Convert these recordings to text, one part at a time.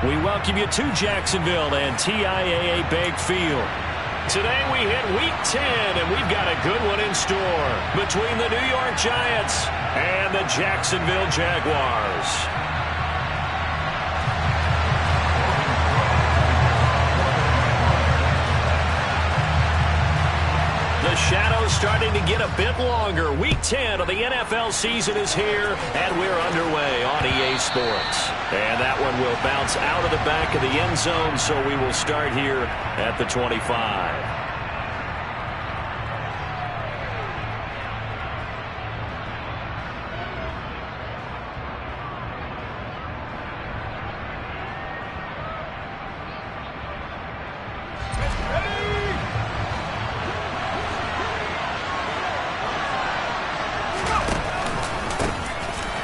We welcome you to Jacksonville and TIAA Bank Field. Today we hit Week 10, and we've got a good one in store between the New York Giants and the Jacksonville Jaguars. The shadow's starting to get a bit longer. Week 10 of the NFL season is here, and we're underway on EA Sports. And that one will bounce out of the back of the end zone, so we will start here at the 25.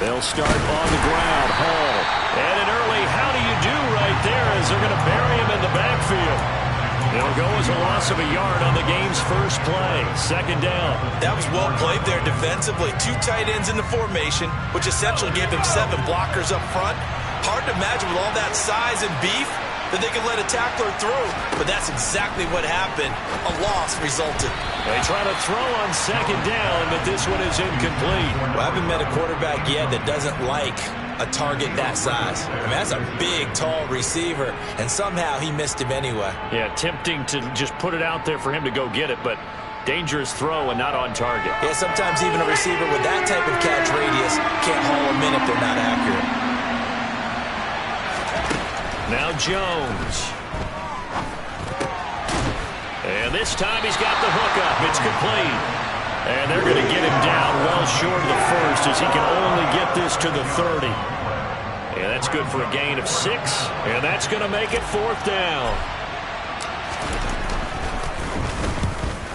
They'll start on the ground. Hall. And an early how do you do right there as they're going to bury him in the backfield. It'll go as a loss of a yard on the game's first play. Second down. That was well played there defensively. 2 tight ends in the formation, which essentially gave them 7 blockers up front. Hard to imagine with all that size and beef that they could let a tackler through. But that's exactly what happened. A loss resulted. They try to throw on second down, but this one is incomplete. Well, I haven't met a quarterback yet that doesn't like a target that size. I mean, that's a big, tall receiver, and somehow he missed him anyway. Yeah, tempting to just put it out there for him to go get it, but dangerous throw and not on target. Yeah, sometimes even a receiver with that type of catch radius can't haul them in if they're not accurate. Now Jones. And this time he's got the hook up. It's complete. And they're going to get him down well short of the first as he can only get this to the 30. And that's good for a gain of 6. And that's going to make it 4th down.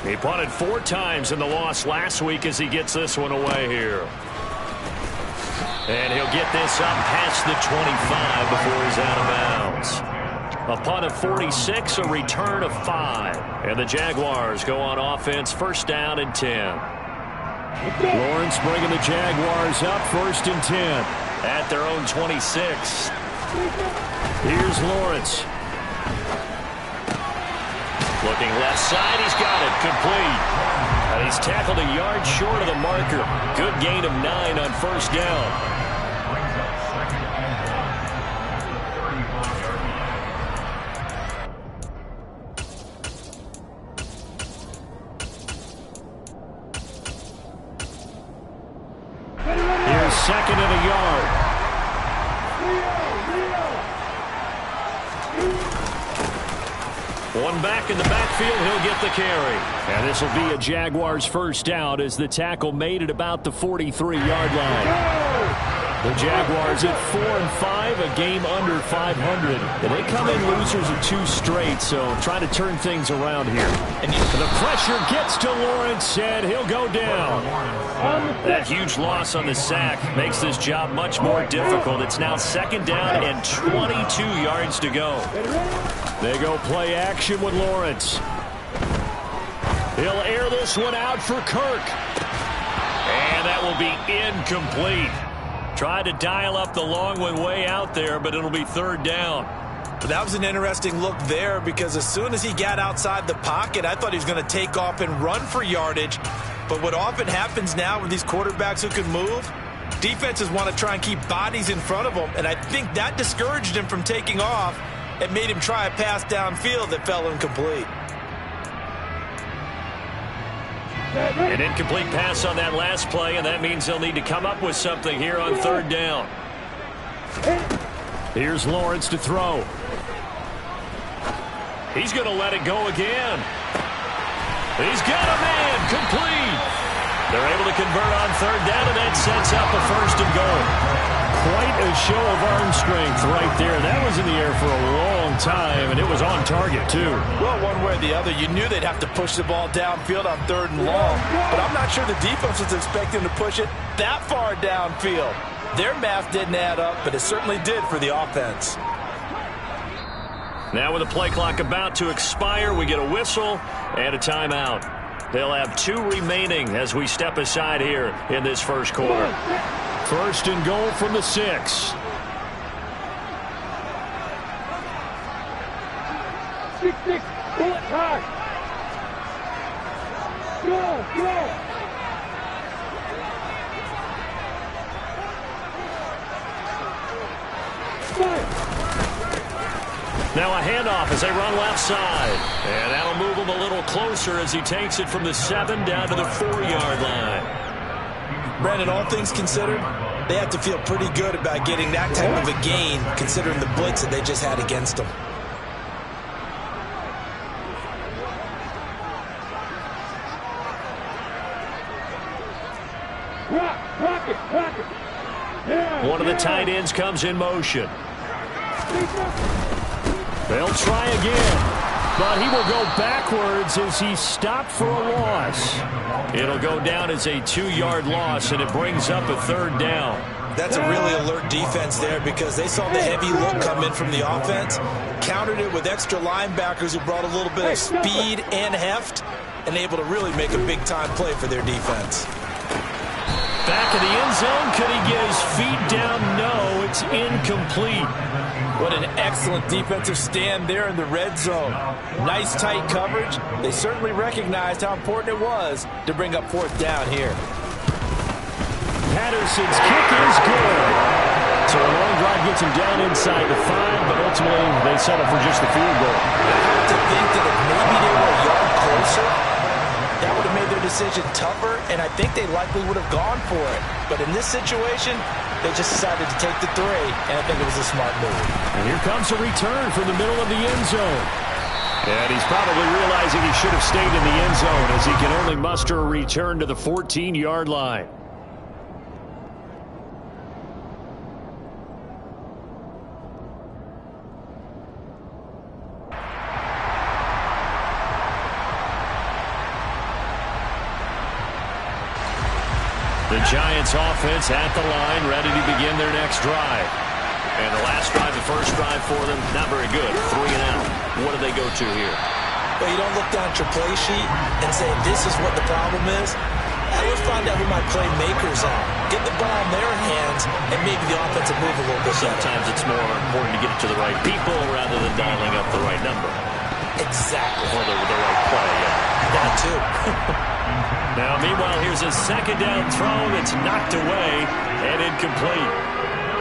He punted 4 times in the loss last week as he gets this one away here. And he'll get this up past the 25 before he's out of bounds. A punt of 46, a return of 5. And the Jaguars go on offense, 1st down and 10. Lawrence bringing the Jaguars up, 1st and 10 at their own 26. Here's Lawrence. Looking left side, he's got it, complete. And he's tackled a yard short of the marker. Good gain of 9 on 1st down. Here's 2nd and a yard. One back in the backfield, he'll get the carry. And this will be a Jaguars 1st down as the tackle made it about the 43-yard line. The Jaguars at 4-5, a game under 500. And they come in losers of 2 straight, so trying to turn things around here. And the pressure gets to Lawrence, and he'll go down. That huge loss on the sack makes this job much more difficult. It's now 2nd down and 22 yards to go. They go play action with Lawrence. He'll air this one out for Kirk. And that will be incomplete. Tried to dial up the long one way out there, but it'll be 3rd down. But that was an interesting look there because as soon as he got outside the pocket, I thought he was going to take off and run for yardage. But what often happens now with these quarterbacks who can move, defenses want to try and keep bodies in front of them, and I think that discouraged him from taking off and made him try a pass downfield that fell incomplete. An incomplete pass on that last play, and that means they'll need to come up with something here on 3rd down. Here's Lawrence to throw. He's going to let it go again. He's got a man, complete. They're able to convert on 3rd down, and that sets up a 1st and goal. Quite a show of arm strength right there. That was in the air for a long time, and it was on target, too. Well, one way or the other, you knew they'd have to push the ball downfield on 3rd and long, but I'm not sure the defense was expecting to push it that far downfield. Their math didn't add up, but it certainly did for the offense. Now with the play clock about to expire, we get a whistle and a timeout. They'll have 2 remaining as we step aside here in this 1st quarter. 1st and goal from the 6. 6, bullet time. Go. Now a handoff as they run left side. And that'll move him a little closer as he takes it from the 7 down to the 4-yard line. Brandon, all things considered, they have to feel pretty good about getting that type of a gain considering the blitz that they just had against them. Rock it. Yeah, one of the tight ends comes in motion. They'll try again, but he will go backwards as he stopped for a loss. It'll go down as a 2-yard loss, and it brings up a 3rd down. That's a really alert defense there because they saw the heavy look come in from the offense, countered it with extra linebackers who brought a little bit of speed and heft, and able to really make a big-time play for their defense. Back in the end zone, could he get his feet down? No, it's incomplete. What an excellent defensive stand there in the red zone. Nice tight coverage. They certainly recognized how important it was to bring up 4th down here. Patterson's kick is good. So a long drive gets him down inside the 5, but ultimately they settle for just the field goal. I have to think that if maybe they were a yard closer, that would have made their decision tougher, and I think they likely would have gone for it. But in this situation, they just decided to take the 3, and I think it was a smart move. And here comes a return from the middle of the end zone. And he's probably realizing he should have stayed in the end zone as he can only muster a return to the 14-yard line. The Giants offense at the line, ready to begin their next drive. And the last drive, the first drive for them, not very good. 3 and out. What do they go to here? Well, you don't look down at your play sheet and say, this is what the problem is. Let's find out who my playmakers are. Get the ball in their hands, and maybe the offensive move a little bit better. Sometimes it's more important to get it to the right people rather than dialing up the right number. Exactly. Or the right play, yeah. That too. Now, meanwhile, here's a 2nd down throw that's knocked away and incomplete.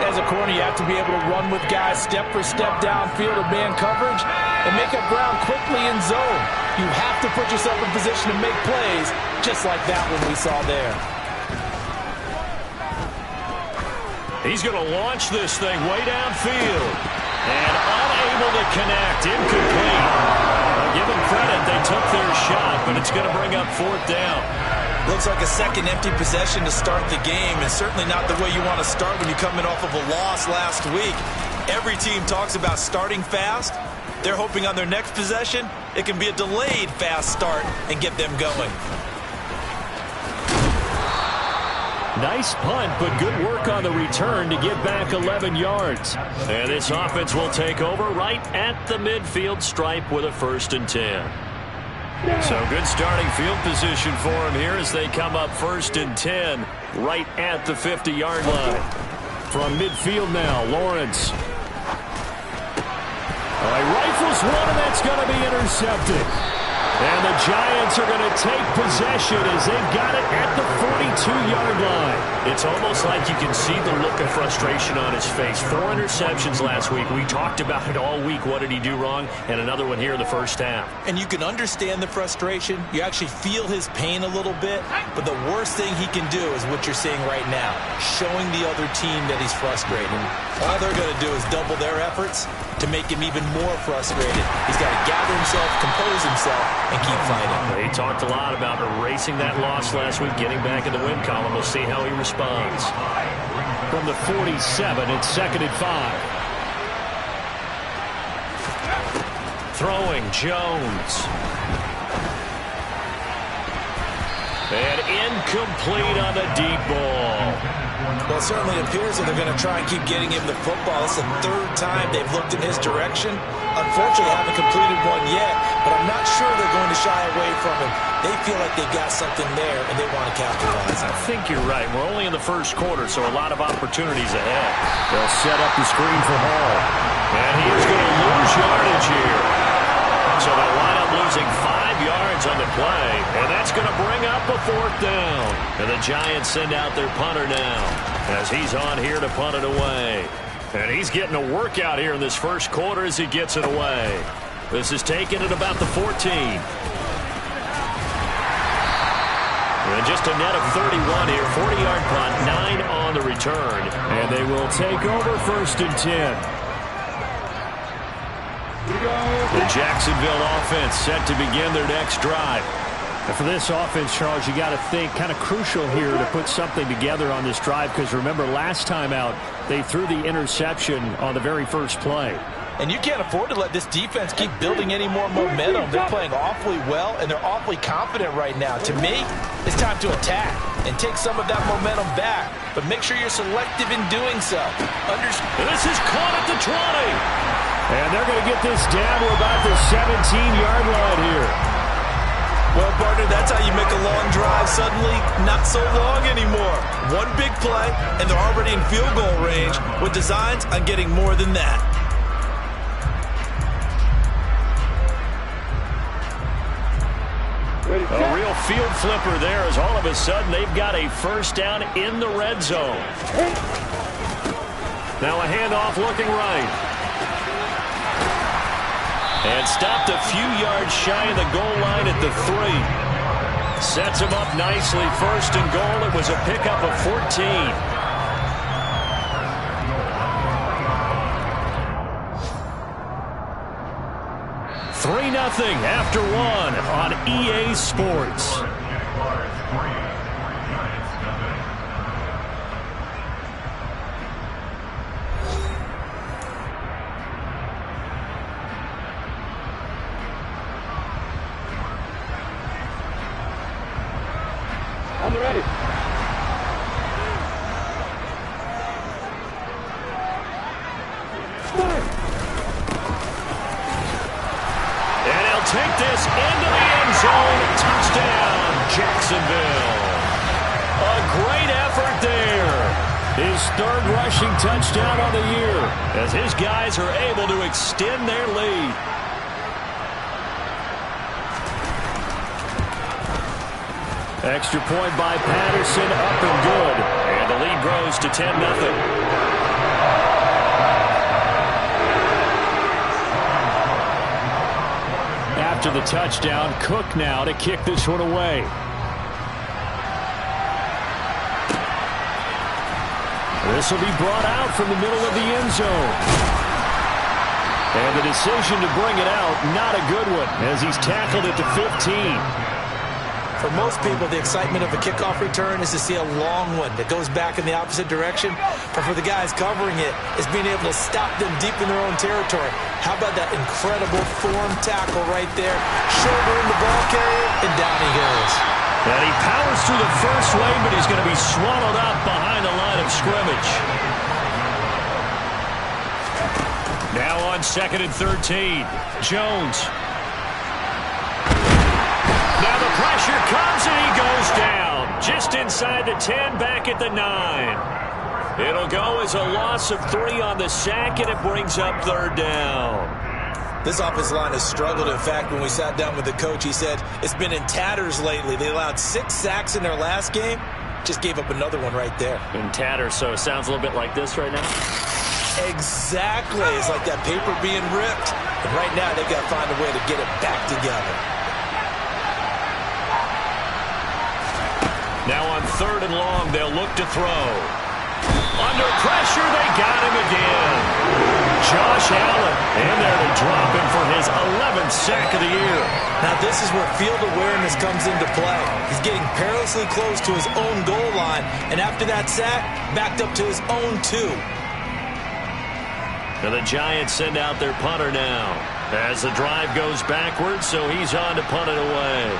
As a corner, you have to be able to run with guys step for step downfield of man coverage and make up ground quickly in zone. You have to put yourself in position to make plays, just like that one we saw there. He's going to launch this thing way downfield. And unable to connect. Incomplete. Give them credit. They took their shot, but it's going to bring up 4th down. Looks like a second empty possession to start the game, and certainly not the way you want to start when you're coming off of a loss last week. Every team talks about starting fast. They're hoping on their next possession, it can be a delayed fast start and get them going. Nice punt, but good work on the return to get back 11 yards. And this offense will take over right at the midfield stripe with a 1st and 10. So good starting field position for them here as they come up 1st and 10 right at the 50-yard line. From midfield now, Lawrence. He rifles one, and that's going to be intercepted. And the Giants are going to take possession as they've got it at the 42-yard line. It's almost like you can see the look of frustration on his face. 4 interceptions last week. We talked about it all week. What did he do wrong? And another one here in the first half. And you can understand the frustration. You actually feel his pain a little bit. But the worst thing he can do is what you're seeing right now, showing the other team that he's frustrated. All they're going to do is double their efforts to make him even more frustrated. He's got to gather himself, compose himself, and keep fighting. He talked a lot about erasing that loss last week, getting back in the win column. We'll see how he responds. From the 47, it's 2nd and 5. Throwing, Jones. And incomplete on the deep ball. Well, it certainly appears that they're going to try and keep getting him the football. It's the 3rd time they've looked in his direction. Unfortunately, haven't completed one yet, but I'm not sure they're going to shy away from him. They feel like they've got something there, and they want to capitalize on it. I think you're right. We're only in the first quarter, so a lot of opportunities ahead. They'll set up the screen for Hall. And he is going to lose yardage here. play, and that's going to bring up a 4th down. And the Giants send out their punter now as he's on here to punt it away. And he's getting a workout here in this first quarter as he gets it away. This is taken at about the 14. And just a net of 31 here, 40-yard punt, 9 on the return. And they will take over 1st and 10. The Jacksonville offense set to begin their next drive. And for this offense, Charles, you got to think kind of crucial here to put something together on this drive, because remember last time out they threw the interception on the very first play. And you can't afford to let this defense keep building any more momentum. They're playing awfully well, and they're awfully confident right now. To me, it's time to attack and take some of that momentum back. But make sure you're selective in doing so. This is caught at the 20. And they're going to get this down to about the 17-yard line here. Well, partner, that's how you make a long drive suddenly not so long anymore. One big play, and they're already in field goal range with designs on getting more than that. A real field flipper there, as all of a sudden they've got a 1st down in the red zone. Now a handoff looking right. And stopped a few yards shy of the goal line at the 3. Sets him up nicely. 1st and goal. It was a pickup of 14. Three 0 after 1 on EA Sports. I'm ready. And he'll take this into the end zone. Touchdown, Jacksonville. A great effort there. His 3rd rushing touchdown on the year as his guys are able to extend their lead. Extra point by Patterson, up and good. And the lead grows to 10-0. After the touchdown, Cook now to kick this one away. This will be brought out from the middle of the end zone. And the decision to bring it out, not a good one, as he's tackled at the 15. For most people, the excitement of a kickoff return is to see a long one that goes back in the opposite direction. But for the guys covering it, it's being able to stop them deep in their own territory. How about that incredible form tackle right there? Shouldering the ball carrier, and down he goes. And he powers through the first lane, but he's going to be swallowed up behind the line of scrimmage. Now on 2nd and 13, Jones. Now the pressure comes and he goes down. Just inside the 10, back at the 9. It'll go as a loss of 3 on the sack, and it brings up 3rd down. This offensive line has struggled. In fact, when we sat down with the coach, he said it's been in tatters lately. They allowed 6 sacks in their last game. Just gave up another one right there. In tatters, so it sounds a little bit like this right now? Exactly. It's like that paper being ripped. And right now, they've got to find a way to get it back together. Now on 3rd and long, they'll look to throw. Under pressure, they got him again. Josh Allen in there to drop him for his 11th sack of the year. Now this is where field awareness comes into play. He's getting perilously close to his own goal line, and after that sack, backed up to his own 2. And the Giants send out their punter now as the drive goes backwards, so he's on to punt it away.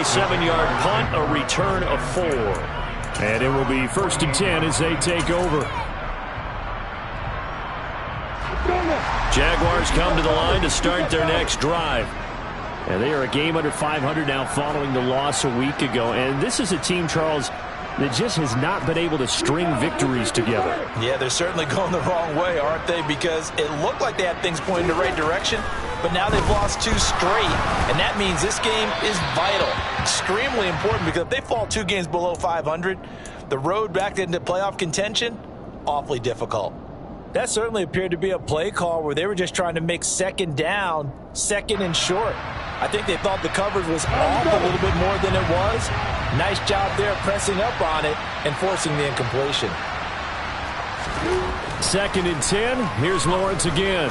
Seven-yard punt, a return of 4. And it will be 1st and 10 as they take over. Jaguars come to the line to start their next drive. And they are a game under 500 now following the loss a week ago. And this is a team, Charles, that just has not been able to string victories together. Yeah, they're certainly going the wrong way, aren't they? Because it looked like they had things pointing in the right direction, but now they've lost 2 straight, and that means this game is vital, extremely important, because if they fall 2 games below 500, the road back into playoff contention, awfully difficult. That certainly appeared to be a play call where they were just trying to make second down, second and short. I think they thought the coverage was off a little bit more than it was. Nice job there pressing up on it and forcing the incompletion. 2nd and 10. Here's Lawrence again.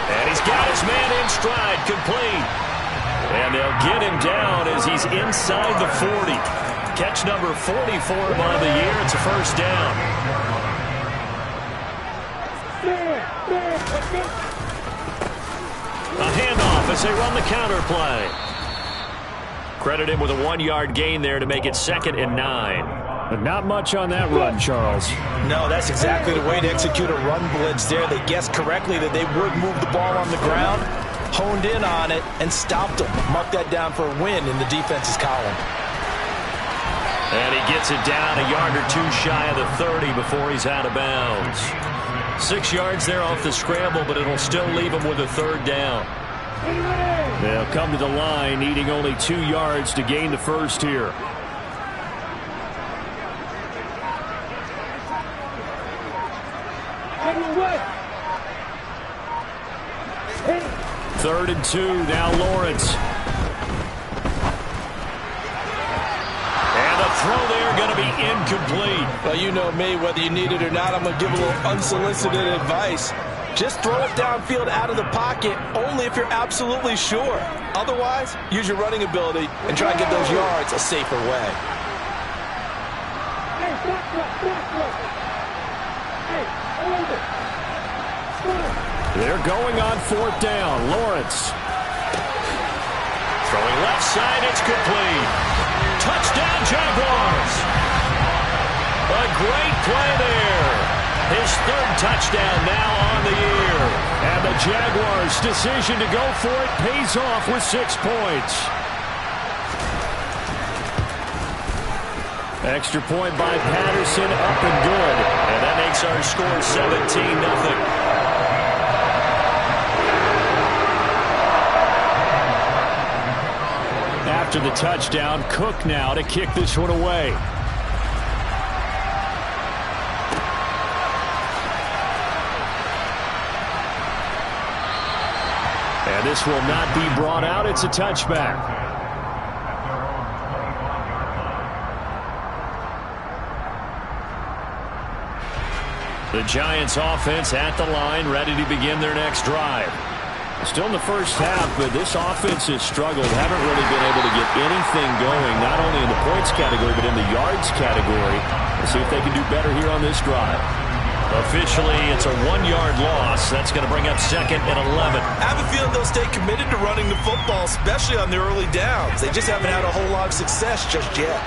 And he's got his man in stride, complete. And they'll get him down as he's inside the 40. Catch number 40 for him on the year. It's a first down. A handoff as they run the counter play. Credit him with a 1-yard gain there to make it 2nd and 9. But not much on that run, Charles. No, that's exactly the way to execute a run blitz there. They guessed correctly that they would move the ball on the ground, honed in on it, and stopped them. Mark that down for a win in the defense's column. And he gets it down a yard or 2 shy of the 30 before he's out of bounds. 6 yards there off the scramble, but it'll still leave him with a 3rd down. They'll come to the line, needing only 2 yards to gain the first here. Third and 2, now Lawrence. And the throw there going to be incomplete. Well, you know me, whether you need it or not, I'm going to give a little unsolicited advice. Just throw it downfield out of the pocket only if you're absolutely sure. Otherwise, use your running ability and try and get those yards a safer way. They're going on 4th down. Lawrence. Throwing left side, it's complete. Touchdown, Jaguars. A great play there. His 3rd touchdown now on the year. And the Jaguars' decision to go for it pays off with 6 points. Extra point by Patterson, up and good. And that makes our score 17-0. After the touchdown, Cook now to kick this one away. And this will not be brought out. It's a touchback. The Giants offense at the line, ready to begin their next drive. Still in the first half, but this offense has struggled. Haven't really been able to get anything going, not only in the points category, but in the yards category. Let's see if they can do better here on this drive. Officially, it's a 1-yard loss. That's going to bring up 2nd and 11. I have a feeling they'll stay committed to running the football, especially on the early downs. They just haven't had a whole lot of success just yet.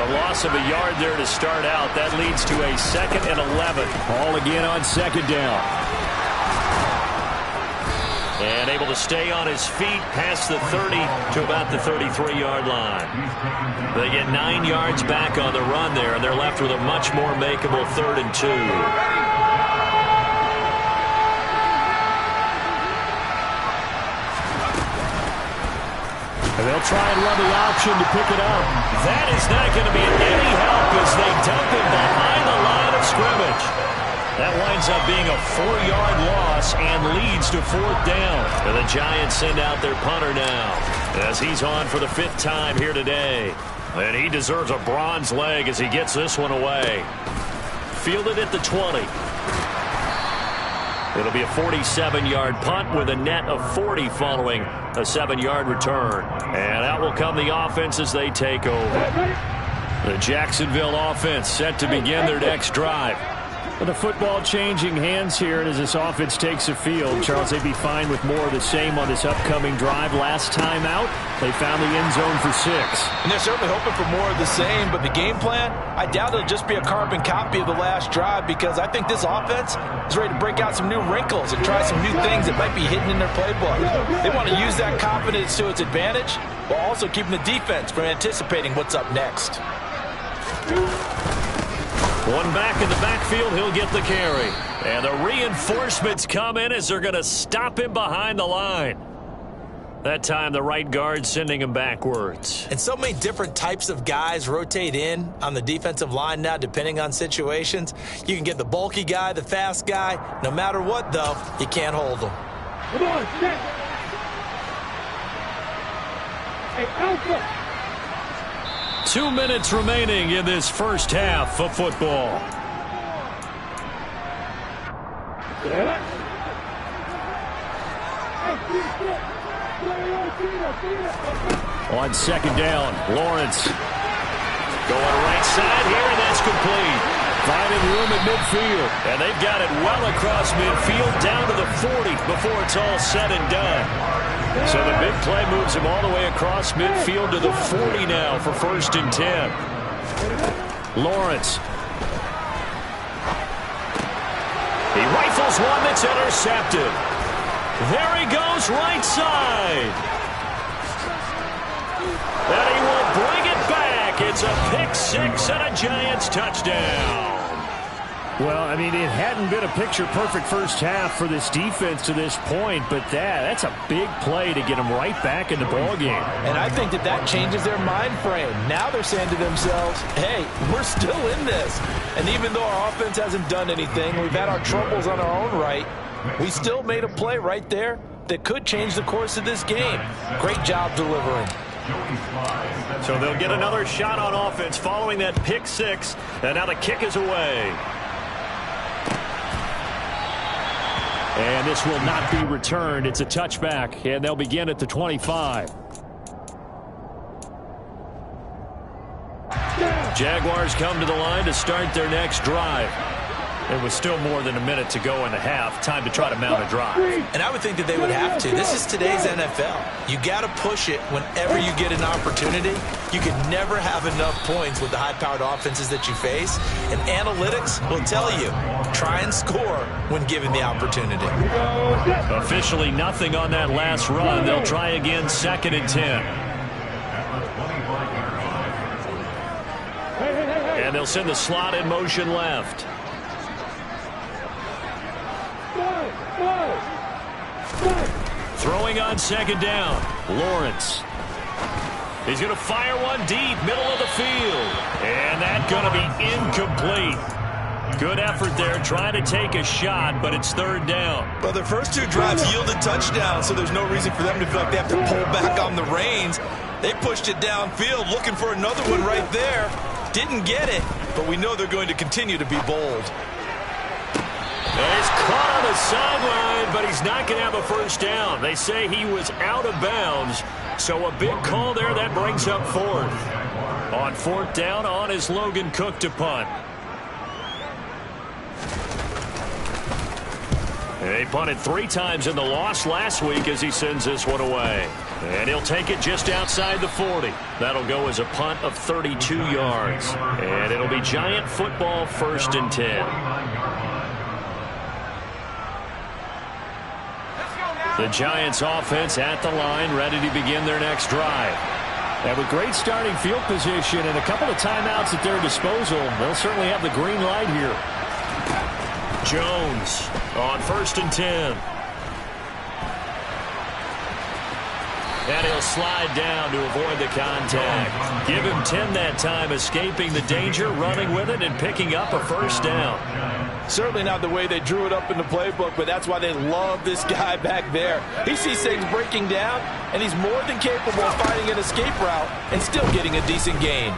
A loss of a yard there to start out. That leads to a 2nd and 11. Ball again on 2nd down. And able to stay on his feet past the 30 to about the 33-yard line. They get 9 yards back on the run there, and they're left with a much more makeable 3rd and 2. And they'll try and run the option to pick it up. That is not going to be any help as they dump him behind the line of scrimmage. That winds up being a 4-yard loss and leads to 4th down. And the Giants send out their punter now as he's on for the 5th time here today. And he deserves a bronze leg as he gets this one away. Fielded at the 20. It'll be a 47-yard punt with a net of 40 following a 7-yard return. And out will come the offense as they take over. The Jacksonville offense set to begin their next drive. Well, the football changing hands here as this offense takes the field. Charles, they'd be fine with more of the same on this upcoming drive. Last time out, they found the end zone for 6. And they're certainly hoping for more of the same, but the game plan, I doubt it'll just be a carbon copy of the last drive, because I think this offense is ready to break out some new wrinkles and try some new things that might be hidden in their playbook. They want to use that confidence to its advantage, while also keeping the defense from anticipating what's up next. One back in the backfield, he'll get the carry. And the reinforcements come in as they're going to stop him behind the line. That time, the right guard sending him backwards. And so many different types of guys rotate in on the defensive line now, depending on situations. You can get the bulky guy, the fast guy. No matter what, though, you can't hold them. Come on, check. Hey, Alpha. 2 minutes remaining in this first half of football. On second down, Lawrence going right side here, and that's complete. Finding room at midfield, and they've got it well across midfield down to the 40 before it's all said and done. So the big play moves him all the way across midfield to the 40 now for 1st and 10. Lawrence. He rifles one that's intercepted. There he goes right side. And he will bring it back. It's a pick 6 and a Giants touchdown. Well, I mean, it hadn't been a picture-perfect first half for this defense to this point, but that's a big play to get them right back in the ballgame. And I think that changes their mind frame. Now they're saying to themselves, hey, we're still in this. And even though our offense hasn't done anything, we've had our troubles on our own right, we still made a play right there that could change the course of this game. Great job delivering. So they'll get another shot on offense following that pick 6, and now the kick is away. And this will not be returned. It's a touchback, and they'll begin at the 25. Jaguars come to the line to start their next drive. There was still more than a minute to go in the half. Time to try to mount a drive. And I would think that they would have to. This is today's NFL. You got to push it whenever you get an opportunity. You can never have enough points with the high-powered offenses that you face. And analytics will tell you, try and score when given the opportunity. Officially nothing on that last run. They'll try again 2nd and 10. And they'll send the slot in motion left. Throwing on 2nd down, Lawrence. He's going to fire one deep, middle of the field. And that's going to be incomplete. Good effort there, trying to take a shot, but it's 3rd down. Well, their first 2 drives yielded touchdowns, so there's no reason for them to feel like they have to pull back on the reins. They pushed it downfield, looking for another one right there. Didn't get it, but we know they're going to continue to be bold. He's caught on the sideline, but he's not going to have a first down. They say he was out of bounds, so a big call there. That brings up 4th. On 4th down, on is Logan Cook to punt. He punted 3 times in the loss last week as he sends this one away. And he'll take it just outside the 40. That'll go as a punt of 32 yards. And it'll be Giant football 1st and 10. The Giants offense at the line, ready to begin their next drive. And with great starting field position and a couple of timeouts at their disposal, they'll certainly have the green light here. Jones on 1st and 10. And he'll slide down to avoid the contact. Give him 10 that time, escaping the danger, running with it, and picking up a first down. Certainly not the way they drew it up in the playbook, but that's why they love this guy back there. He sees things breaking down, and he's more than capable of finding an escape route and still getting a decent gain.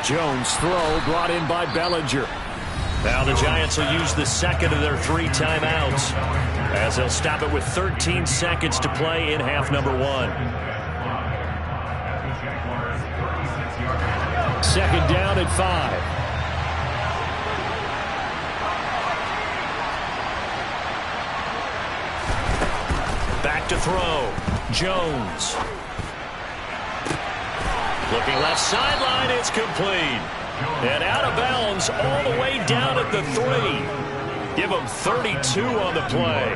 Jones' throw brought in by Bellinger. Now the Giants will use the 2nd of their 3 timeouts as they'll stop it with 13 seconds to play in half number 1. 2nd down at 5. Back to throw. Jones. Looking left sideline, it's complete. And out of bounds all the way down at the 3. Give them 32 on the play.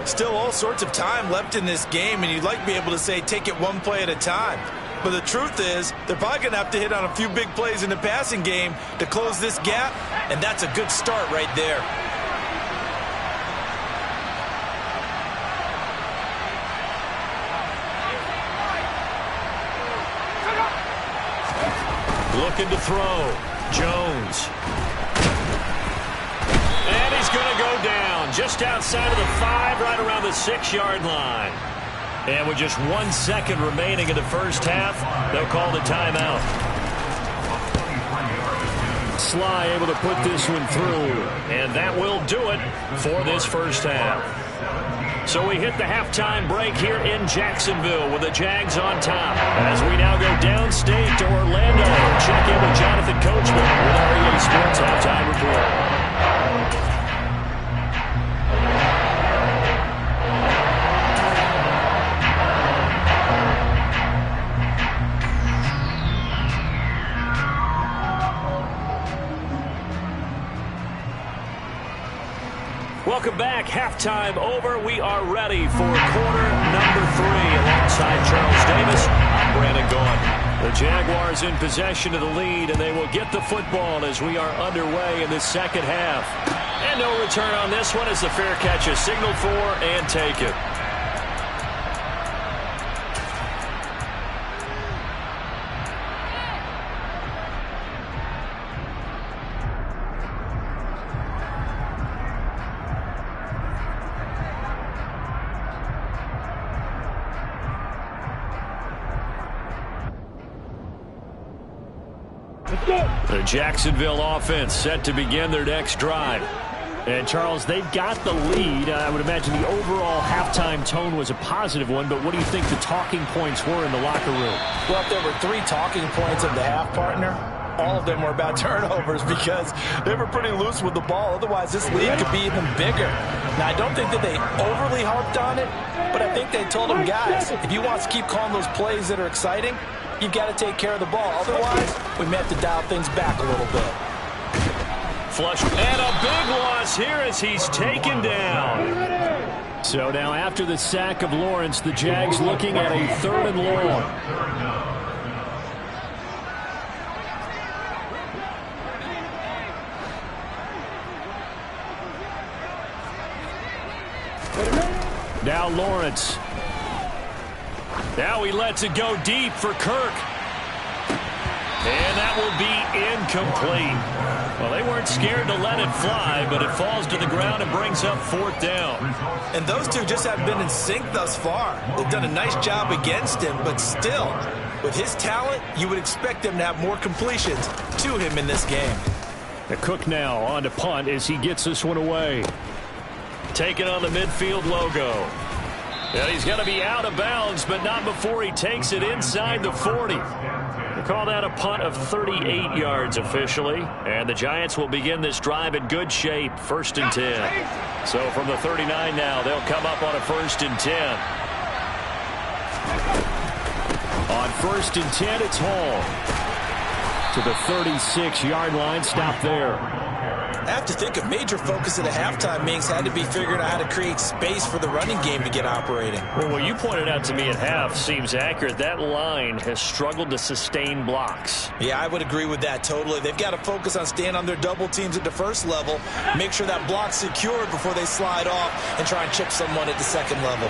Still all sorts of time left in this game, and you'd like to be able to say take it one play at a time. But the truth is, they're probably going to have to hit on a few big plays in the passing game to close this gap, and that's a good start right there. Looking to throw. Jones. And he's going to go down just outside of the 5, right around the 6-yard line. And with just 1 second remaining in the first half, they'll call the timeout. Sly able to put this one through. And that will do it for this first half. So we hit the halftime break here in Jacksonville with the Jags on top. As we now go downstate to Orlando, check in with Jonathan Coachman with our EA Sports Halftime Report. Welcome back. Halftime over. We are ready for quarter number 3. Alongside Charles Davis, I'm Brandon Gaughan. The Jaguars in possession of the lead, and they will get the football as we are underway in the second half. And no return on this one as the fair catch is signaled for and taken. The Jacksonville offense set to begin their next drive. And, Charles, they've got the lead. I would imagine the overall halftime tone was a positive one, but what do you think the talking points were in the locker room? Well, if there were 3 talking points of the half, partner, all of them were about turnovers because they were pretty loose with the ball. Otherwise, this lead could be even bigger. Now, I don't think that they overly harped on it, but I think they told them, guys, if you want to keep calling those plays that are exciting, you've got to take care of the ball. Otherwise, we may have to dial things back a little bit. Flush. And a big loss here as he's taken down. So now after the sack of Lawrence, the Jags looking at a 3rd and long. Now Lawrence. Now he lets it go deep for Kirk. And that will be incomplete. Well, they weren't scared to let it fly, but it falls to the ground and brings up 4th down. And those two just haven't been in sync thus far. They've done a nice job against him, but still, with his talent, you would expect them to have more completions to him in this game. The Cook now on to punt as he gets this one away. Taking on the midfield logo. And he's going to be out of bounds, but not before he takes it inside the 40. They call that a punt of 38 yards officially. And the Giants will begin this drive in good shape, 1st and 10. So from the 39 now, they'll come up on a 1st and 10. On 1st and 10, it's Hall. To the 36-yard line, stop there. I have to think a major focus of the halftime meetings had to be figuring out how to create space for the running game to get operating. Well, what you pointed out to me at half seems accurate. That line has struggled to sustain blocks. Yeah, I would agree with that totally. They've got to focus on staying on their double teams at the first level, make sure that block's secured before they slide off and try and chip someone at the second level.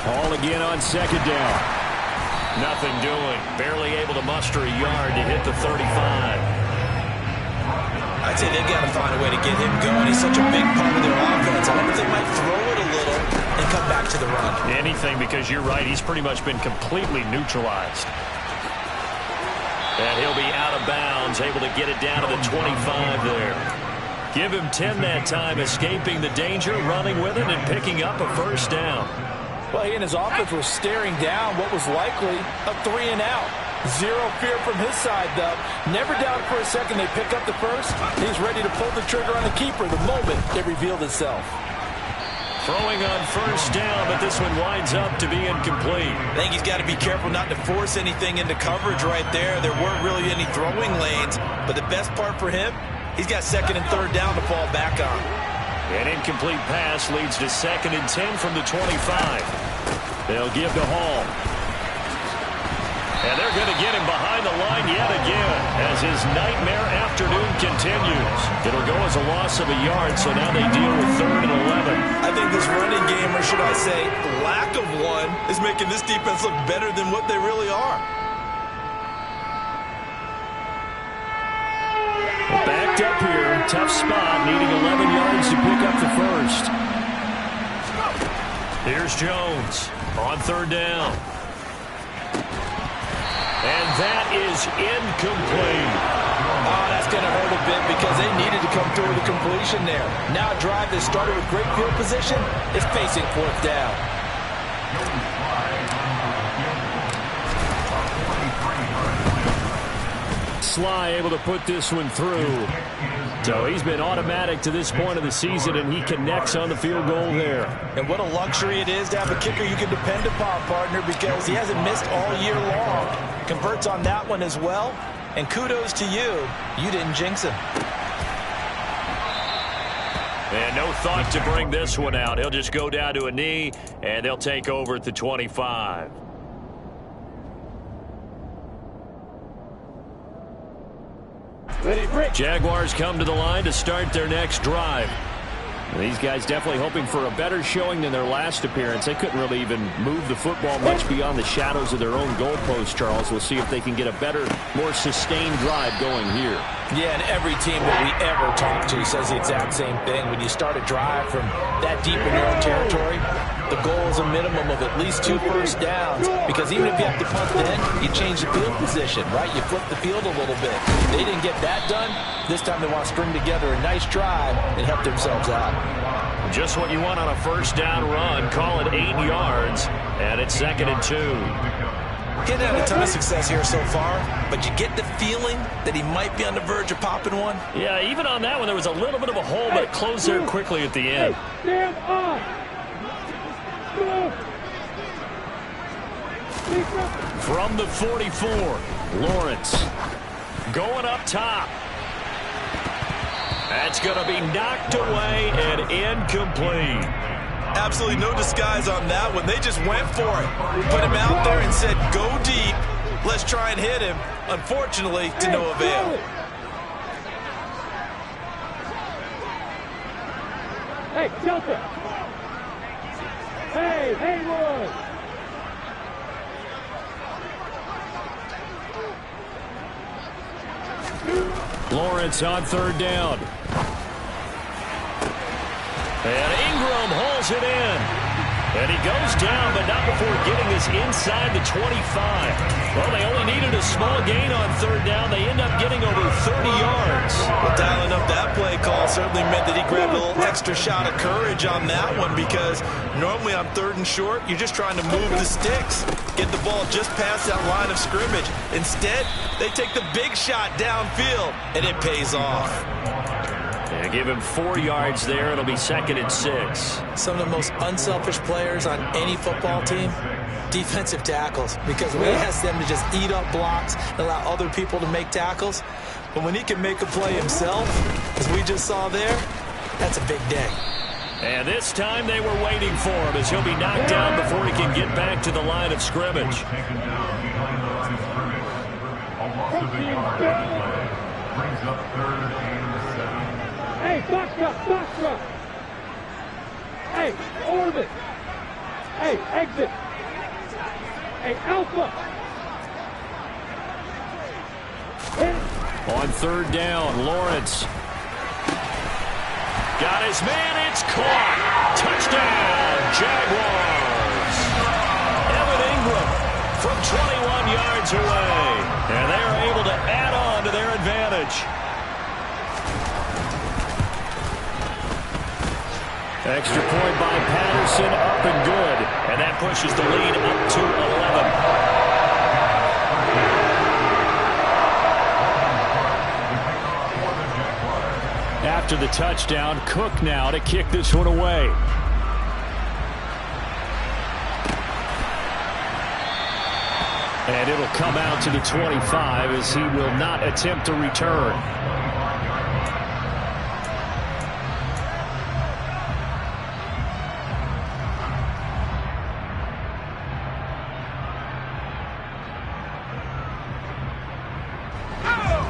Hall again on 2nd down. Nothing doing. Barely able to muster a yard to hit the 35. I'd say they've got to find a way to get him going. He's such a big part of their offense. I wonder if they might throw it a little and come back to the run. Anything, because you're right. He's pretty much been completely neutralized. And he'll be out of bounds, able to get it down to the 25 there. Give him 10 that time, escaping the danger, running with it, and picking up a 1st down. Well, he and his offense were staring down what was likely a 3 and out. Zero fear from his side, though. Never doubted for a second they pick up the first. He's ready to pull the trigger on the keeper the moment it revealed itself. Throwing on first down, but this one winds up to be incomplete. I think he's got to be careful not to force anything into coverage right there. There weren't really any throwing lanes, but the best part for him, he's got second and third down to fall back on. An incomplete pass leads to 2nd and 10 from the 25. They'll give to Hall. And they're going to get him behind the line yet again as his nightmare afternoon continues. It'll go as a loss of a yard, so now they deal with 3rd and 11. I think this running game, or should I say lack of one, is making this defense look better than what they really are. Backed up here, tough spot, needing 11 yards to pick up the first. Here's Jones on 3rd down. And that is incomplete. Oh, that's going to hurt a bit because they needed to come through with a completion there. Now a drive that started with great field position is facing 4th down. Sly able to put this one through. So he's been automatic to this point of the season, and he connects on the field goal there. And what a luxury it is to have a kicker you can depend upon, partner, because he hasn't missed all year long. Converts on that one as well. And kudos to you. You didn't jinx him. And no thought to bring this one out. He'll just go down to a knee, and they'll take over at the 25. Jaguars come to the line to start their next drive. These guys definitely hoping for a better showing than their last appearance. They couldn't really even move the football much beyond the shadows of their own goalpost, Charles. We'll see if they can get a better, more sustained drive going here. Yeah, and every team that we ever talk to says the exact same thing. When you start a drive from that deep in your own territory, the goal is a minimum of at least 2 first downs, because even if you have to punt then, you change the field position, right? You flip the field a little bit. They didn't get that done. This time they want to string together a nice drive and help themselves out. Just what you want on a first down run. Call it 8 yards, and it's 2nd and 2. Getting had a ton of success here so far, but you get the feeling that he might be on the verge of popping one. Yeah, even on that one, there was a little bit of a hole, but it closed there quickly at the end. Stand up! From the 44, Lawrence going up top. That's going to be knocked away and incomplete. Absolutely no disguise on that one. They just went for it. Put him out there and said, go deep. Let's try and hit him. Unfortunately, to no avail. Hey, Delta! Hey, Haywood! Lawrence on 3rd down. And Ingram hauls it in. And he goes down, but not before getting this inside the 25. Well, they only needed a small gain on 3rd down. They end up getting over 30 yards. Well, dialing up that play call certainly meant that he grabbed a little extra shot of courage on that one, because normally on 3rd and short, you're just trying to move the sticks, get the ball just past that line of scrimmage. Instead, they take the big shot downfield, and it pays off. And give him 4 yards there. It'll be 2nd and 6. Some of the most unselfish players on any football team, defensive tackles, because we ask them to just eat up blocks and allow other people to make tackles. But when he can make a play himself, as we just saw there, that's a big day. And this time they were waiting for him, as he'll be knocked down before he can get back to the line of scrimmage. Hey, box up! Hey, orbit! Hey, exit! Hey, alpha! On 3rd down, Lawrence got his man. It's caught. Touchdown, Jaguars. Evan Ingram from 21 yards away. And they are able to add on to their advantage. Extra point by Patterson, up and good. And that pushes the lead up to 11. After the touchdown, Cook now to kick this one away. And it'll come out to the 25 as he will not attempt to return.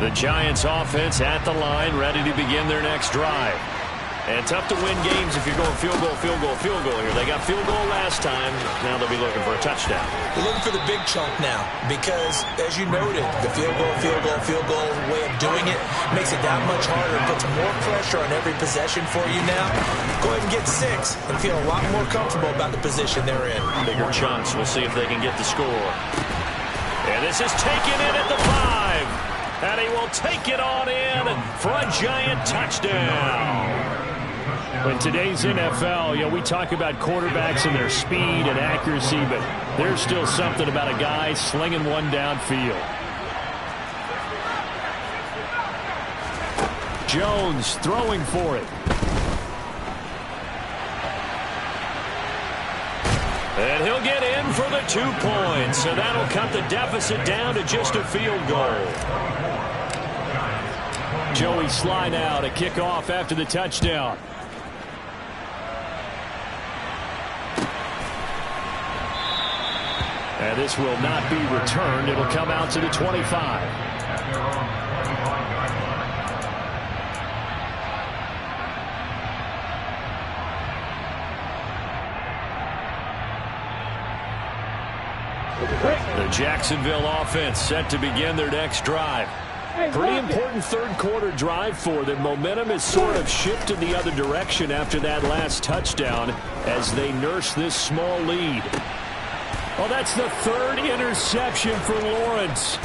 The Giants offense at the line, ready to begin their next drive. And tough to win games if you're going field goal, field goal, field goal here. They got field goal last time. Now they'll be looking for a touchdown. They're looking for the big chunk now because, as you noted, the field goal way of doing it makes it that much harder. It puts more pressure on every possession for you now. Go ahead and get 6 and feel a lot more comfortable about the position they're in. Bigger chunks. We'll see if they can get the score. And this is taken in at the 5. And he will take it on in for a Giant touchdown. In today's NFL, we talk about quarterbacks and their speed and accuracy, but there's still something about a guy slinging one downfield. Jones throwing for it. And he'll get in for the 2 points, so that'll cut the deficit down to just a field goal. Joey Sly now to kick off after the touchdown. And this will not be returned. It'll come out to the 25. The Jacksonville offense set to begin their next drive. Pretty important third quarter drive for them. Momentum has sort of shifted the other direction after that last touchdown as they nurse this small lead. Oh, that's the 3rd interception for Lawrence.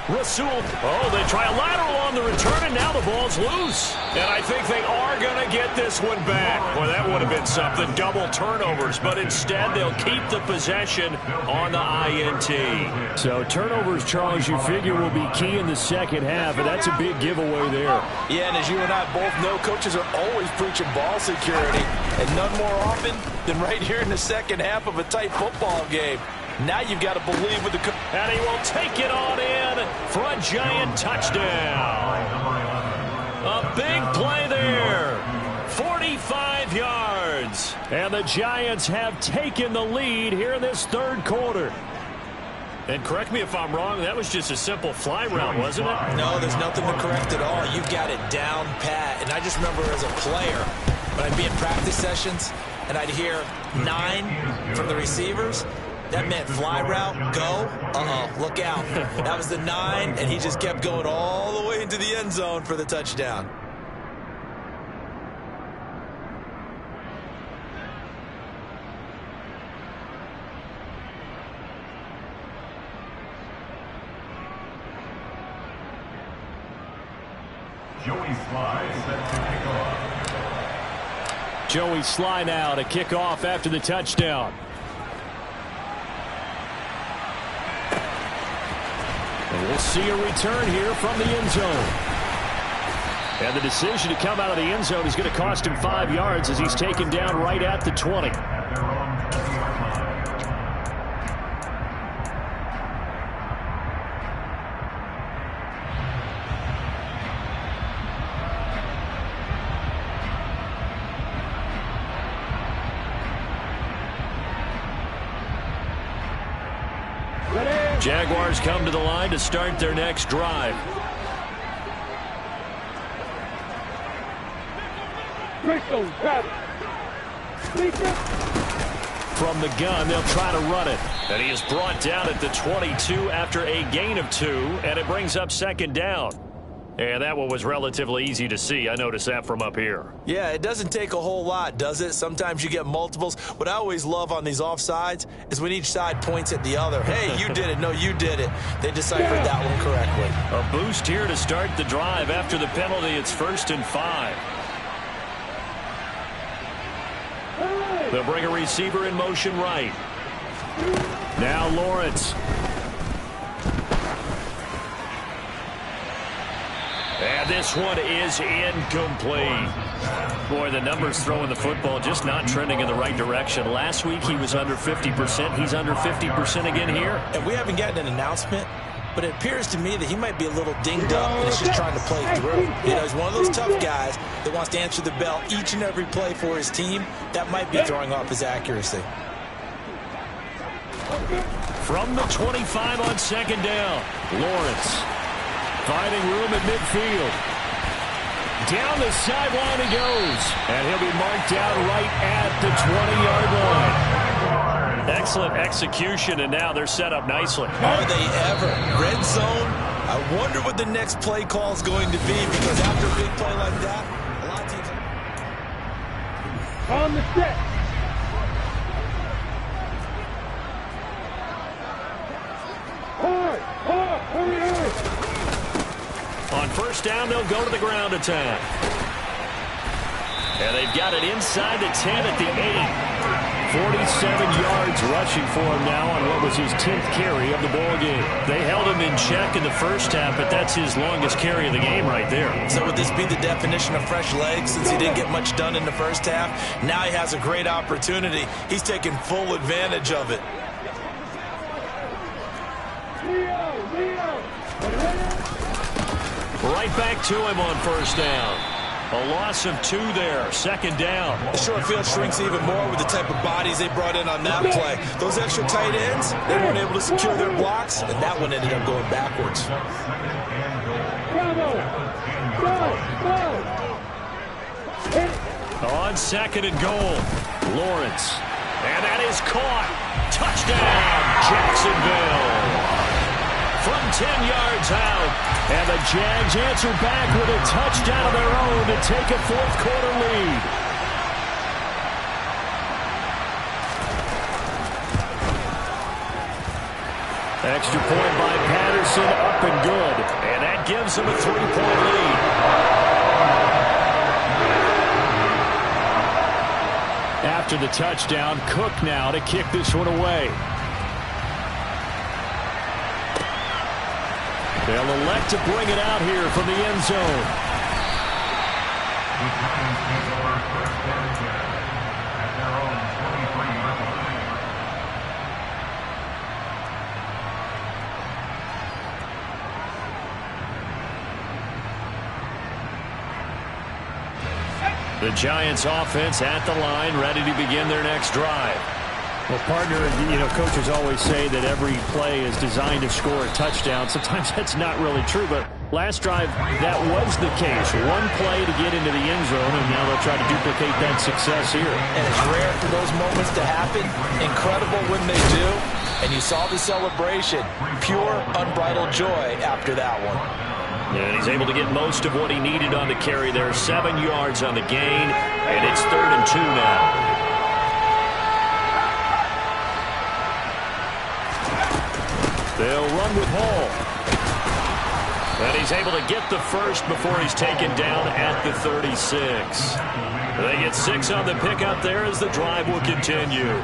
Rasul. Oh, they try a lateral on the return, and now the ball's loose. And I think they are going to get this one back. Well, that would have been something. Double turnovers, but instead they'll keep the possession on the INT. So turnovers, Charles, you figure will be key in the second half, and that's a big giveaway there. Yeah, and as you and I both know, coaches are always preaching ball security, and none more often than right here in the second half of a tight football game. Now you've got to believe with the... And he will take it on in for a Giant touchdown. A big play there. 45 yards. And the Giants have taken the lead here in this third quarter. And correct me if I'm wrong, that was just a simple fly route, wasn't it? No, there's nothing to correct at all. You've got it down pat. And I just remember as a player, when I'd be in practice sessions, and I'd hear 9 from the receivers... That meant fly route, go, look out. That was the 9, and he just kept going all the way into the end zone for the touchdown. Joey Sly set to kick off. Joey Sly now to kick off after the touchdown. And we'll see a return here from the end zone. And the decision to come out of the end zone is going to cost him 5 yards as he's taken down right at the 20. Jaguars come to the line to start their next drive. From the gun, they'll try to run it. And he is brought down at the 22 after a gain of 2, and it brings up second down. And that one was relatively easy to see. I noticed that from up here. Yeah, it doesn't take a whole lot, does it? Sometimes you get multiples. What I always love on these offsides is when each side points at the other. Hey, you did it. No, you did it. They deciphered that one correctly. A boost here to start the drive. After the penalty, it's 1st and 5. They'll bring a receiver in motion right. Now Lawrence. And this one is incomplete. Boy, the numbers throwing the football just not trending in the right direction. Last week he was under 50%. He's under 50% again here. And we haven't gotten an announcement, but it appears to me that he might be a little dinged up and is just trying to play through. You know, he's one of those tough guys that wants to answer the bell each and every play for his team. That might be throwing off his accuracy. From the 25 on second down, Lawrence finding room at midfield. Down the sideline he goes, and he'll be marked down right at the 20-yard line. Excellent execution, and now they're set up nicely. Are they ever? Red zone? I wonder what the next play call is going to be, because after a big play like that, a lot of teams... On the set. Hurry. On first down, they'll go to the ground attack. And they've got it inside the 10 at the 8. 47 yards rushing for him now on what was his 10th carry of the ball game. They held him in check in the first half, but that's his longest carry of the game right there. So would this be the definition of fresh legs since he didn't get much done in the first half? Now he has a great opportunity. He's taking full advantage of it. Right back to him on first down. A loss of 2 there. Second down. The short field shrinks even more with the type of bodies they brought in on that play. Those extra tight ends, they weren't able to secure their blocks, and that one ended up going backwards. On second and goal, Lawrence. And that is caught. Touchdown, Jacksonville. From 10 yards out. And the Jags answer back with a touchdown of their own to take a fourth-quarter lead. Extra point by Patterson, up and good. And that gives them a 3-point lead. After the touchdown, Cook now to kick this one away. They'll elect to bring it out here from the end zone. The Giants offense at the line, ready to begin their next drive. Well, partner, you know, coaches always say that every play is designed to score a touchdown. Sometimes that's not really true, but last drive, that was the case. One play to get into the end zone, and now they'll try to duplicate that success here. And it's rare for those moments to happen. Incredible when they do. And you saw the celebration. Pure, unbridled joy after that one. And he's able to get most of what he needed on the carry there. 7 yards on the gain, and it's 3rd and 2 now. They'll run with Hall. And he's able to get the first before he's taken down at the 36. They get 6 on the pickup there as the drive will continue.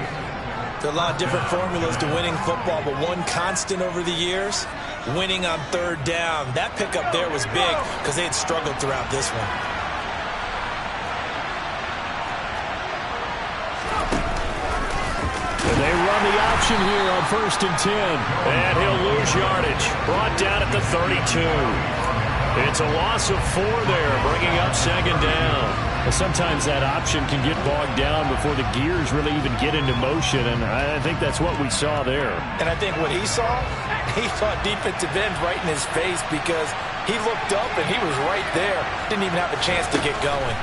There are a lot of different formulas to winning football, but one constant over the years, winning on 3rd down. That pickup there was big because they had struggled throughout this one. They run the option here on 1st and 10. And he'll lose yardage. Brought down at the 32. It's a loss of 4 there, bringing up 2nd down. Well, sometimes that option can get bogged down before the gears really even get into motion, and I think that's what we saw there. And I think what he saw defensive end right in his face because he looked up and he was right there. Didn't even have a chance to get going.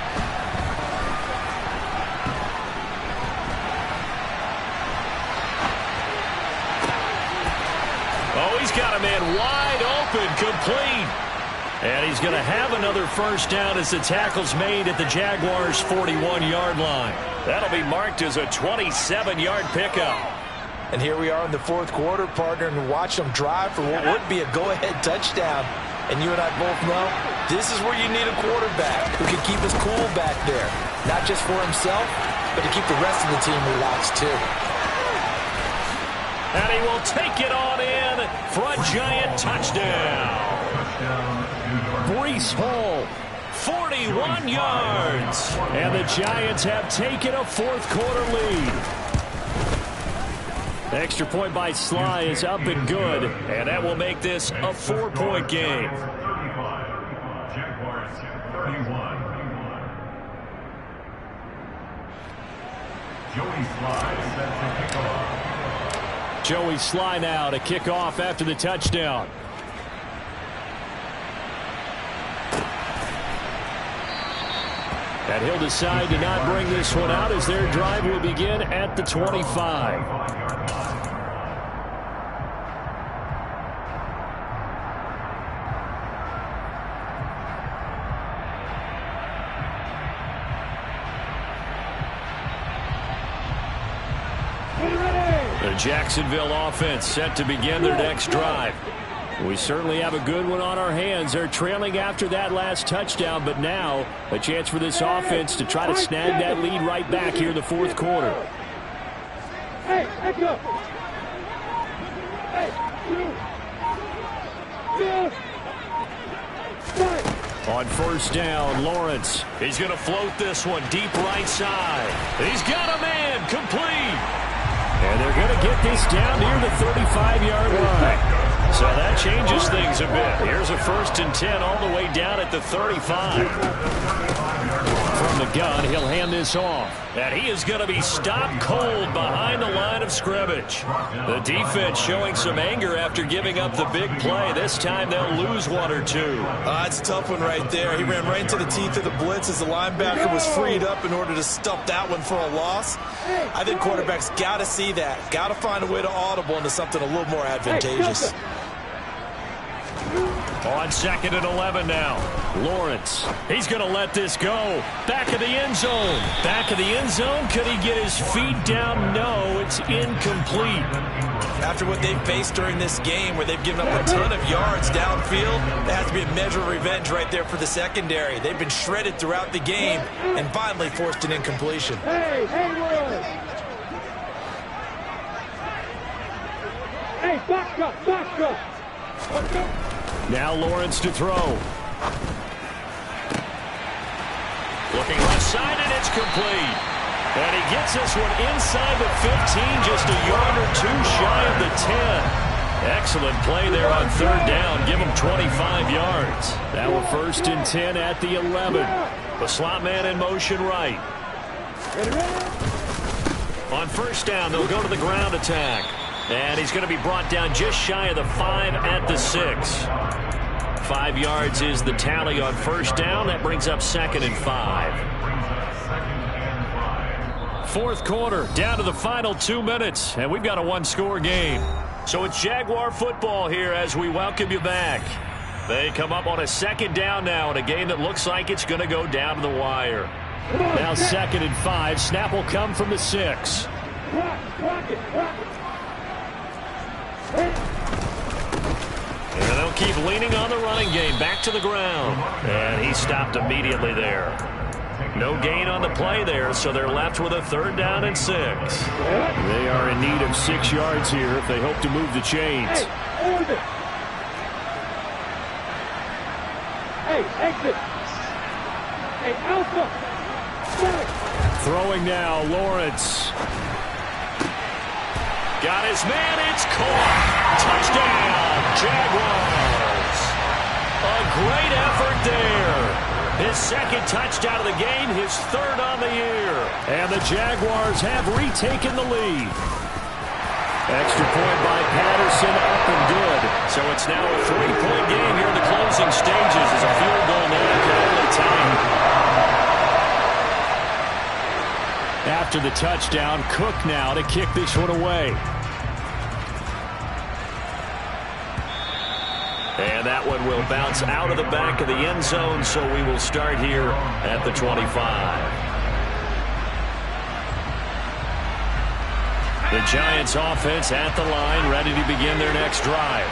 Oh, he's got a man wide open, complete. And he's going to have another first down as the tackle's made at the Jaguars' 41-yard line. That'll be marked as a 27-yard pickup. And here we are in the 4th quarter, partner, and watch them drive for what would be a go-ahead touchdown. And you and I both know this is where you need a quarterback who can keep his cool back there. Not just for himself, but to keep the rest of the team relaxed too. And he will take it on in for a giant touchdown. Breece Hall, 41 yards. And the Giants have taken a fourth-quarter lead. The extra point by Sly is up and good, and that will make this a 4-point game. Jaguars 31. Joey Sly set to kick off. Joey Sly now to kick off after the touchdown. And he'll decide to not bring this one out as their drive will begin at the 25. The Jacksonville offense set to begin their next drive. We certainly have a good one on our hands. They're trailing after that last touchdown, but now a chance for this offense to try to snag that lead right back here in the fourth quarter. Hey, let's go. Hey, On first down, Lawrence. He's going to float this one deep right side. He's got a man complete. And they're going to get this down near the 35-yard line. So that changes things a bit. Here's a 1st and 10 all the way down at the 35. From the gun, he'll hand this off. And he is going to be stopped cold behind the line of scrimmage. The defense showing some anger after giving up the big play. This time they'll lose one or two. That's a tough one right there. He ran right into the teeth of the blitz as the linebacker was freed up in order to stuff that one for a loss. I think quarterbacks got to see that. Got to find a way to audible into something a little more advantageous. On 2nd and 11 now. Lawrence. He's going to let this go. Back of the end zone. Back of the end zone. Could he get his feet down? No, it's incomplete. After what they've faced during this game where they've given up a ton of yards downfield, there has to be a measure of revenge right there for the secondary. They've been shredded throughout the game and finally forced an incompletion. Hey, box up. Now Lawrence to throw. Looking left side, and it's complete. And he gets this one inside the 15, just a yard or two shy of the 10. Excellent play there on 3rd down. Give him 25 yards. That will 1st and 10 at the 11. The slot man in motion right. On 1st down, they'll go to the ground attack. And he's going to be brought down just shy of the 5 at the 6. 5 yards is the tally on 1st down. That brings up 2nd and 5. 4th quarter, down to the final 2 minutes, and we've got a one-score game. So it's Jaguar football here as we welcome you back. They come up on a 2nd down now in a game that looks like it's going to go down to the wire. Now 2nd and 5. Snap will come from the 6. And they'll keep leaning on the running game. Back to the ground. And he stopped immediately there. No gain on the play there, so they're left with a 3rd down and 6. They are in need of 6 yards here if they hope to move the chains. Hey, exit. Hey, Alpha. Throwing now, Lawrence. Got his man, it's caught. Touchdown, Jaguars. A great effort there. His 2nd touchdown of the game, his 3rd on the year. And the Jaguars have retaken the lead. Extra point by Patterson, up and good. So it's now a 3-point game here in the closing stages as a field goal now can only tie it. After the touchdown, Cook now to kick this one away. And that one will bounce out of the back of the end zone, so we will start here at the 25. The Giants offense at the line, ready to begin their next drive.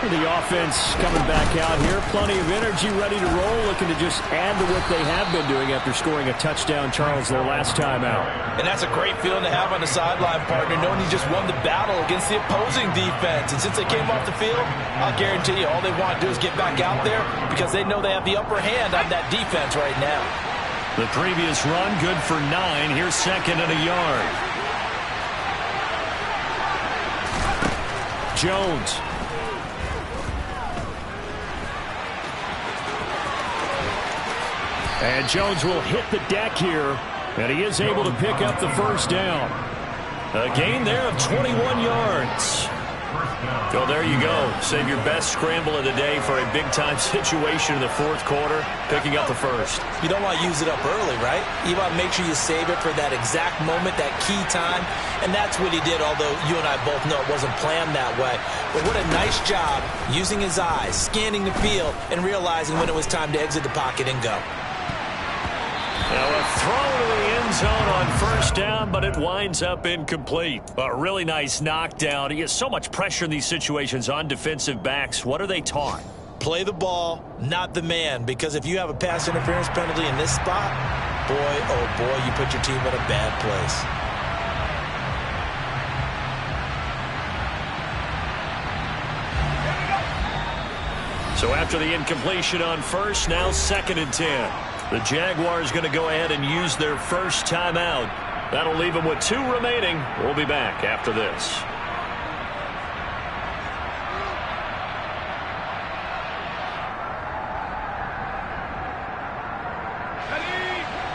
The offense coming back out here. Plenty of energy, ready to roll, looking to just add to what they have been doing after scoring a touchdown, Charles, their last time out. And that's a great feeling to have on the sideline, partner, knowing you just won the battle against the opposing defense. And since they came off the field, I'll guarantee you all they want to do is get back out there because they know they have the upper hand on that defense right now. The previous run, good for 9. Here's second and a yard. Jones. And Jones will hit the deck here, and he is able to pick up the first down. A gain there of 21 yards. Well, there you go. Save your best scramble of the day for a big-time situation in the fourth quarter, picking up the first. You don't want to use it up early, right? You want to make sure you save it for that exact moment, that key time, and that's what he did, although you and I both know it wasn't planned that way. But what a nice job using his eyes, scanning the field, and realizing when it was time to exit the pocket and go. Now a throw to the end zone on first down, but it winds up incomplete. A really nice knockdown. He has so much pressure in these situations on defensive backs. What are they taught? Play the ball, not the man, because if you have a pass interference penalty in this spot, boy, oh boy, you put your team in a bad place. So after the incompletion on first, now second and 10. The Jaguars going to go ahead and use their first timeout. That'll leave them with 2 remaining. We'll be back after this.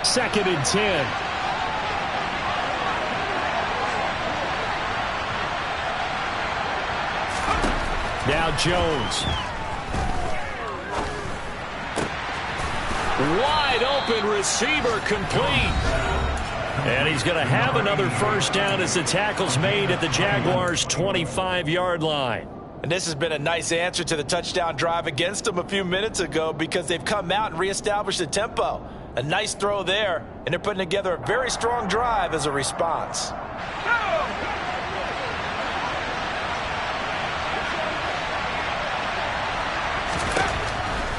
Second and 10. Now Jones. Wide open receiver complete. And he's going to have another first down as the tackle's made at the Jaguars' 25-yard line. And this has been a nice answer to the touchdown drive against them a few minutes ago because they've come out and reestablished the tempo. A nice throw there, and they're putting together a very strong drive as a response.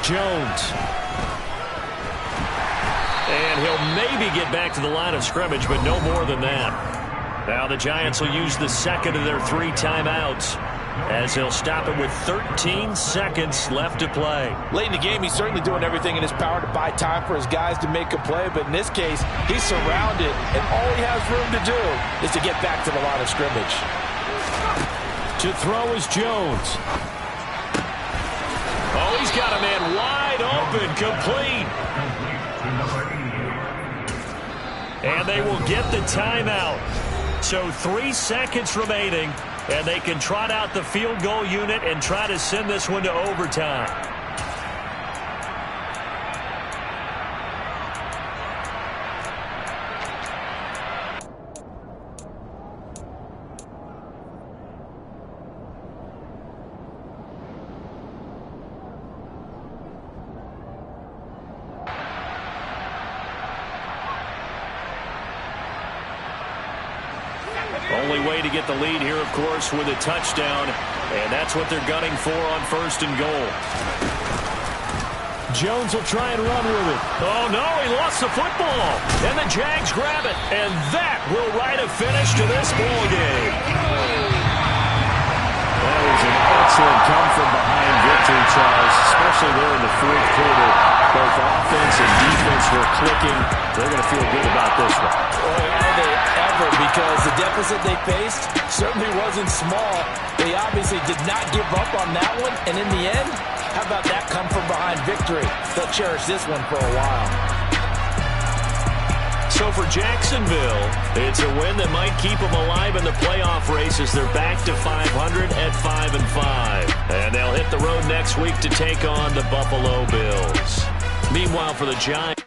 Jones. And he'll maybe get back to the line of scrimmage, but no more than that. Now the Giants will use the second of their 3 timeouts as he'll stop it with 13 seconds left to play. Late in the game, he's certainly doing everything in his power to buy time for his guys to make a play, but in this case, he's surrounded, and all he has room to do is to get back to the line of scrimmage. To throw is Jones. Oh, he's got a man wide open, complete. And they will get the timeout. So 3 seconds remaining, and they can trot out the field goal unit and try to send this one to overtime. Only way to get the lead here, of course, with a touchdown, and that's what they're gunning for on first and goal. Jones will try and run with it. Oh, no, he lost the football, and the Jags grab it, and that will write a finish to this ball game. That was an excellent come-from-behind victory, Charles, especially there in the fourth quarter. Both offense and defense were clicking. They're going to feel good about this one. Boy, are they ever, because the deficit they faced certainly wasn't small. They obviously did not give up on that one, and in the end, how about that come-from-behind victory? They'll cherish this one for a while. So for Jacksonville, it's a win that might keep them alive in the playoff race as they're back to 500 at 5-5. And they'll hit the road next week to take on the Buffalo Bills. Meanwhile, for the Giants,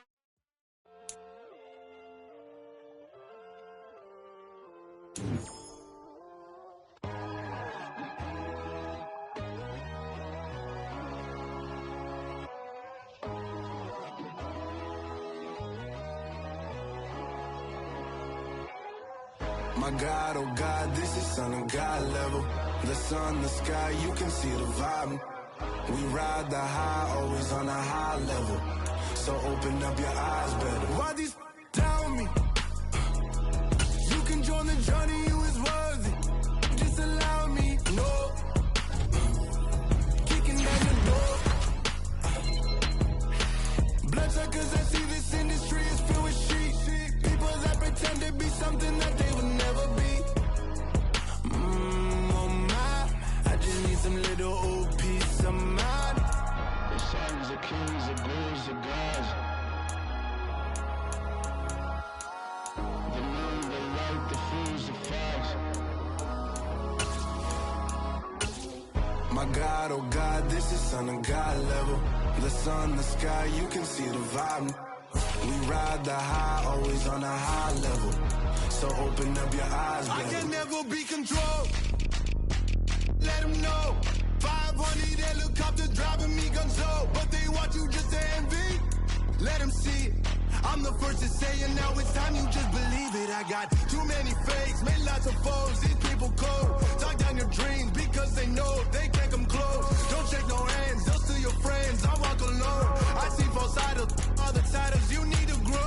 My God, oh God, this is Son of God level. The sun, the sky, you can see the vibe. We ride the high, always on a high level. So open up your eyes better. Why these tell me? You can join the journey, you is worthy. Just allow me, no. Kicking down the door. Bloodsuckers, I see this industry is filled with sheep. People that pretend to be something that they will never be. Oh my, I just need some little old peace of mind. The sons, the kings, the ghouls, the gods. The moon, the light, the fools, the fogs. My God, oh God, this is Son of God level. The sun, the sky, you can see the vibe. We ride the high, always on a high level. So open up your eyes, baby. I can never be controlled. Let them know. 500 helicopters driving me gonzo. But they want you just to envy. Let them see it. I'm the first to say it, now it's time you just believe it. I got too many fakes, made lots of foes. These people cold. Talk down your dreams because they know they can't come close. Don't shake no hands, they'll steal your friends. I walk alone. I see false idols, other titles. You need to grow.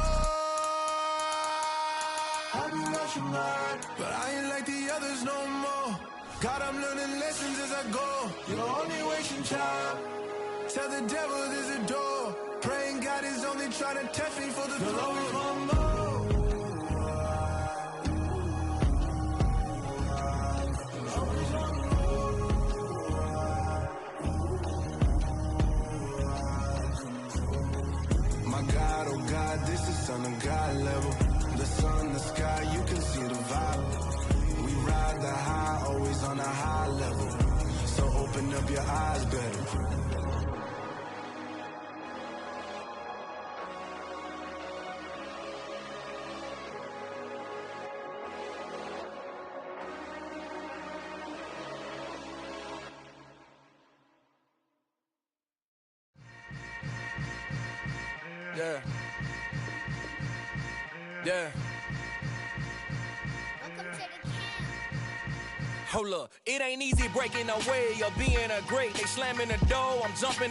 I've been watching mine, but I ain't like the others no more. God, I'm learning lessons as I go. You're only wasting time. Tell the devil there's a door. Praying God is only trying to test me for the glory of My God, oh God, this is Son of God level. The sun, the sky, you can see the vibe. We ride the high, always on a high level. So open up your eyes better. Yeah. Yeah. Welcome to the camp. Hold up, it ain't easy breaking away or being a great. They slamming the door, I'm jumping.